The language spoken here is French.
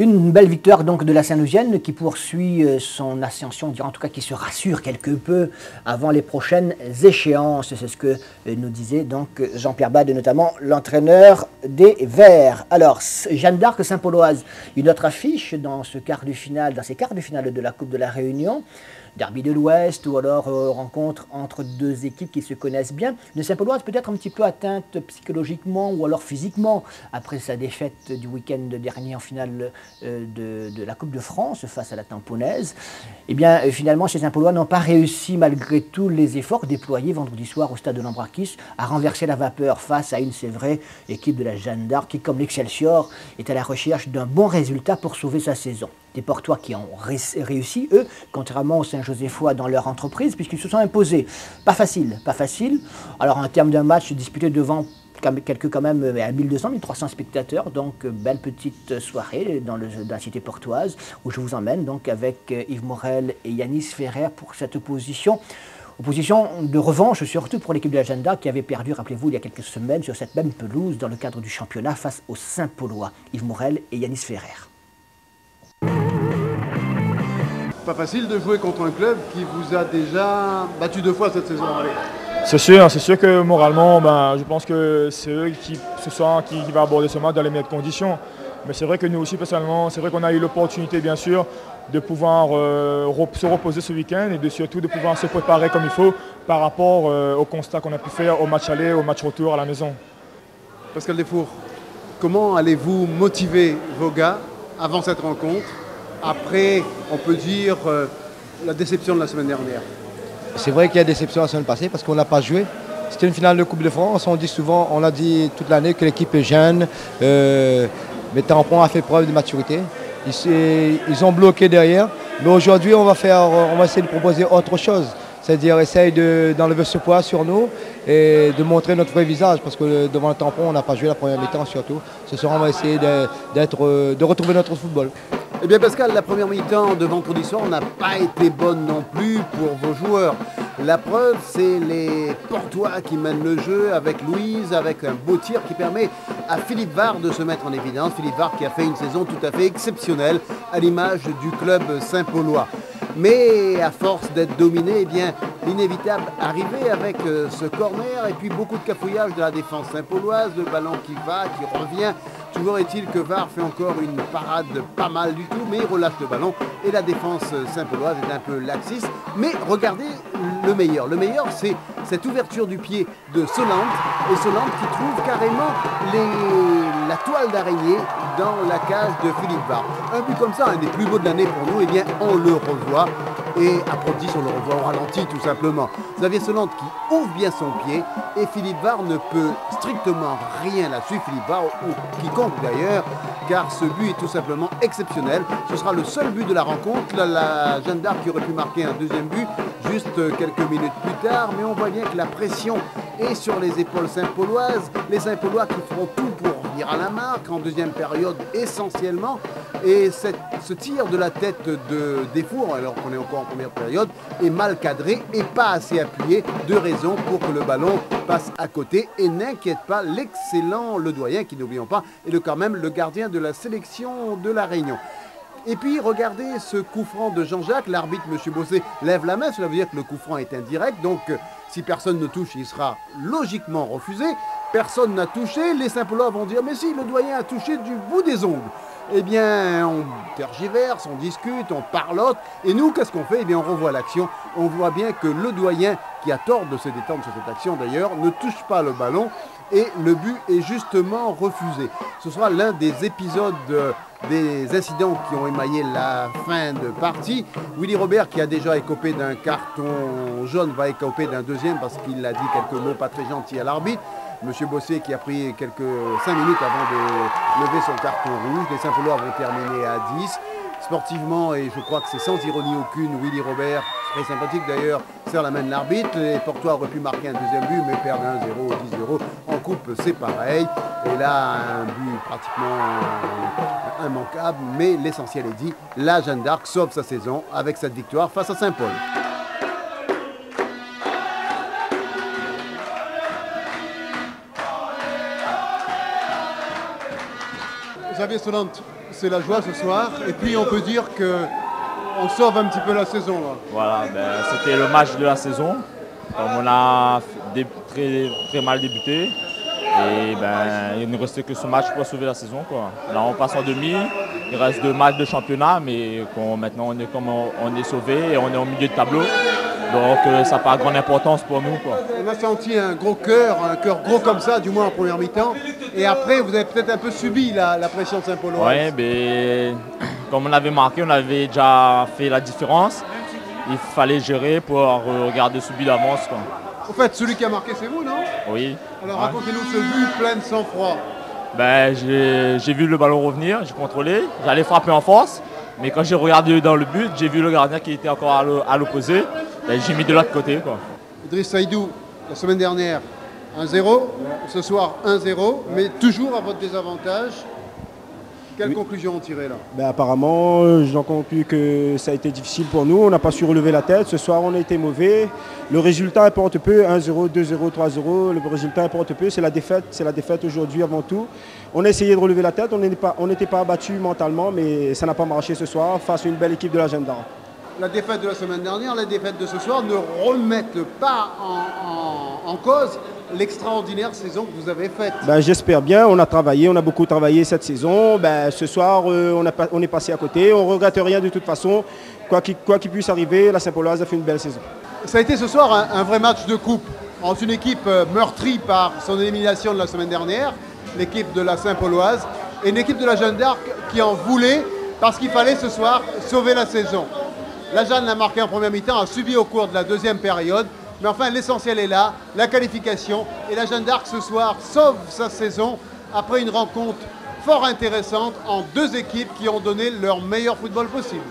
Une belle victoire donc de la Saint-Louisienne qui poursuit son ascension, on dirait en tout cas qui se rassure quelque peu avant les prochaines échéances. C'est ce que nous disait donc Jean-Pierre Bade, notamment l'entraîneur des Verts. Alors, Jeanne d'Arc Saint-Pauloise, une autre affiche dans ces quarts de finale de la Coupe de la Réunion. Derby de l'Ouest ou alors rencontre entre deux équipes qui se connaissent bien. Une Saint-Pauloise peut-être un petit peu atteinte psychologiquement ou alors physiquement après sa défaite du week-end dernier en finale de la Coupe de France face à la Tamponnaise. Eh bien, finalement, ces Saint-Paulois n'ont pas réussi, malgré tous les efforts déployés vendredi soir au stade de l'Ambrakis, à renverser la vapeur face à une, c'est vrai, équipe de la Jeanne d'Arc qui, comme l'Excelsior, est à la recherche d'un bon résultat pour sauver sa saison. Des Portois qui ont réussi, eux, contrairement aux Saint-Joséphois dans leur entreprise, puisqu'ils se sont imposés. Pas facile, pas facile. Alors, en termes d'un match disputé devant quand même à 1200, 1300 spectateurs, donc belle petite soirée dans la cité portoise, où je vous emmène donc avec Yves Morel et Yanis Ferrer pour cette opposition. Opposition de revanche, surtout pour l'équipe de la Jeanne d'Arc qui avait perdu, rappelez-vous, il y a quelques semaines sur cette même pelouse dans le cadre du championnat face aux Saint-Paulois. Yves Morel et Yanis Ferrer. Pas facile de jouer contre un club qui vous a déjà battu 2 fois cette saison. C'est sûr que moralement, je pense que c'est eux qui va aborder ce match dans les meilleures conditions. Mais c'est vrai que nous aussi, personnellement, c'est vrai qu'on a eu l'opportunité, bien sûr, de pouvoir se reposer ce week-end et surtout de pouvoir se préparer comme il faut par rapport au constat qu'on a pu faire au match aller, au match retour à la maison. Pascal Desfours, comment allez-vous motiver vos gars avant cette rencontre? Après, on peut dire, la déception de la semaine dernière. C'est vrai qu'il y a déception la semaine passée parce qu'on n'a pas joué. C'était une finale de Coupe de France. On dit souvent, on l'a dit toute l'année que l'équipe est jeune. Mais Tampon a fait preuve de maturité. Ils ont bloqué derrière. Mais aujourd'hui, on va essayer de proposer autre chose. C'est-à-dire essayer d'enlever ce poids sur nous et de montrer notre vrai visage. Parce que devant le Tampon, on n'a pas joué la première mi-temps surtout. Ce soir, on va essayer de retrouver notre football. Eh bien Pascal, la première mi-temps de vendredi soir n'a pas été bonne non plus pour vos joueurs. La preuve, c'est les Portois qui mènent le jeu avec Louise, avec un beau tir qui permet à Philippe Var de se mettre en évidence. Philippe Var qui a fait une saison tout à fait exceptionnelle à l'image du club Saint-Paulois. Mais à force d'être dominé, eh bien, l'inévitable arrivait avec ce corner et puis beaucoup de cafouillage de la défense saint-pauloise, le ballon qui va, qui revient. Toujours est-il que Var fait encore une parade pas mal du tout, mais il relâche le ballon et la défense saint-pauloise est un peu laxiste. Mais regardez le meilleur. Le meilleur, c'est cette ouverture du pied de Solante et Solante qui trouve carrément la toile d'araignée dans la cage de Philippe Var. Un but comme ça, un des plus beaux de l'année pour nous, eh bien, on le revoit. Et à Protis, on le revoit au ralenti tout simplement. Xavier Solante qui ouvre bien son pied et Philippe Var ne peut strictement rien là-dessus. Philippe Var, ou quiconque d'ailleurs, car ce but est tout simplement exceptionnel. Ce sera le seul but de la rencontre. La Jeanne d'Arc qui aurait pu marquer un deuxième but juste quelques minutes plus tard, mais on voit bien que la pression est sur les épaules saint-pauloises. Les Saint-Paulois qui feront tout pour revenir à la marque en deuxième période essentiellement. Et ce tir de la tête de Desfours, alors qu'on est encore en première période, est mal cadré et pas assez appuyé. 2 raisons pour que le ballon passe à côté. Et n'inquiète pas l'excellent Ledoyen, qui n'oublions pas, est quand même le gardien de la sélection de la Réunion. Et puis regardez ce coup franc de Jean-Jacques, l'arbitre M. Bossé lève la main, cela veut dire que le coup franc est indirect, donc si personne ne touche, il sera logiquement refusé. Personne n'a touché, les Saint-Paulois vont dire mais si, le doyen a touché du bout des ongles. Eh bien, on tergiverse, on discute, on parlote, et nous, qu'est-ce qu'on fait? Eh bien, on revoit l'action, on voit bien que le doyen, qui a tort de se détendre sur cette action d'ailleurs, ne touche pas le ballon, et le but est justement refusé. Ce sera l'un des épisodes des incidents qui ont émaillé la fin de partie. Willy Robert, qui a déjà écopé d'un carton jaune, va écoper d'un deuxième parce qu'il a dit quelques mots pas très gentils à l'arbitre. Monsieur Bossé qui a pris 5 minutes avant de lever son carton rouge. Les Saint-Paulois vont terminer à 10. Sportivement, et je crois que c'est sans ironie aucune, Willy Robert, très sympathique d'ailleurs, serre la main de l'arbitre. Les Portois auraient pu marquer un deuxième but, mais perdre 1-0, 10-0. En coupe, c'est pareil. Et là, un but pratiquement immanquable, mais l'essentiel est dit. La Jeanne d'Arc sauve sa saison avec cette victoire face à Saint-Paul. Xavier Solante, c'est la joie ce soir. Et puis on peut dire qu'on sauve un petit peu la saison là. Voilà, c'était le match de la saison. Comme on a très mal débuté. Et il ne restait que ce match pour sauver la saison, quoi. Là on passe en demi, il reste 2 matchs de championnat, mais maintenant on est sauvé et on est au milieu de tableau. Donc ça n'a pas grande importance pour nous, quoi. On a senti un cœur gros comme ça, du moins en première mi-temps. Et après, vous avez peut-être un peu subi la pression de Saint-Pauloise. Oui, mais comme on avait marqué, on avait déjà fait la différence. Il fallait gérer pour regarder subir l'avance, quoi. En fait, celui qui a marqué, c'est vous, non? Oui. Alors racontez-nous ce but plein de sang-froid. J'ai vu le ballon revenir, j'ai contrôlé, j'allais frapper en force. Mais quand j'ai regardé dans le but, j'ai vu le gardien qui était encore à l'opposé. J'ai mis de l'autre côté, quoi. Idriss Saïdou, la semaine dernière, 1-0. Ce soir, 1-0, mais toujours à votre désavantage. Quelle conclusion en tirer là? Apparemment, j'en conclus que ça a été difficile pour nous. On n'a pas su relever la tête. Ce soir, on a été mauvais. Le résultat importe peu. 1-0, 2-0, 3-0. Le résultat importe peu. C'est la défaite aujourd'hui avant tout. On a essayé de relever la tête. On n'était pas abattu mentalement, mais ça n'a pas marché ce soir face à une belle équipe de la Jeanne d'Arc. La défaite de la semaine dernière, la défaite de ce soir ne remettent pas en cause l'extraordinaire saison que vous avez faite. J'espère bien, on a beaucoup travaillé cette saison. Ce soir, on est passé à côté, on ne regrette rien de toute façon. Quoi qu'il puisse arriver, la Saint-Pauloise a fait une belle saison. Ça a été ce soir un vrai match de coupe entre une équipe meurtrie par son élimination de la semaine dernière, l'équipe de la Saint-Pauloise, et une équipe de la Jeanne d'Arc qui en voulait parce qu'il fallait ce soir sauver la saison. La Jeanne l'a marqué en première mi-temps, a subi au cours de la deuxième période. Mais enfin, l'essentiel est là, la qualification. Et la Jeanne d'Arc, ce soir, sauve sa saison après une rencontre fort intéressante en 2 équipes qui ont donné leur meilleur football possible.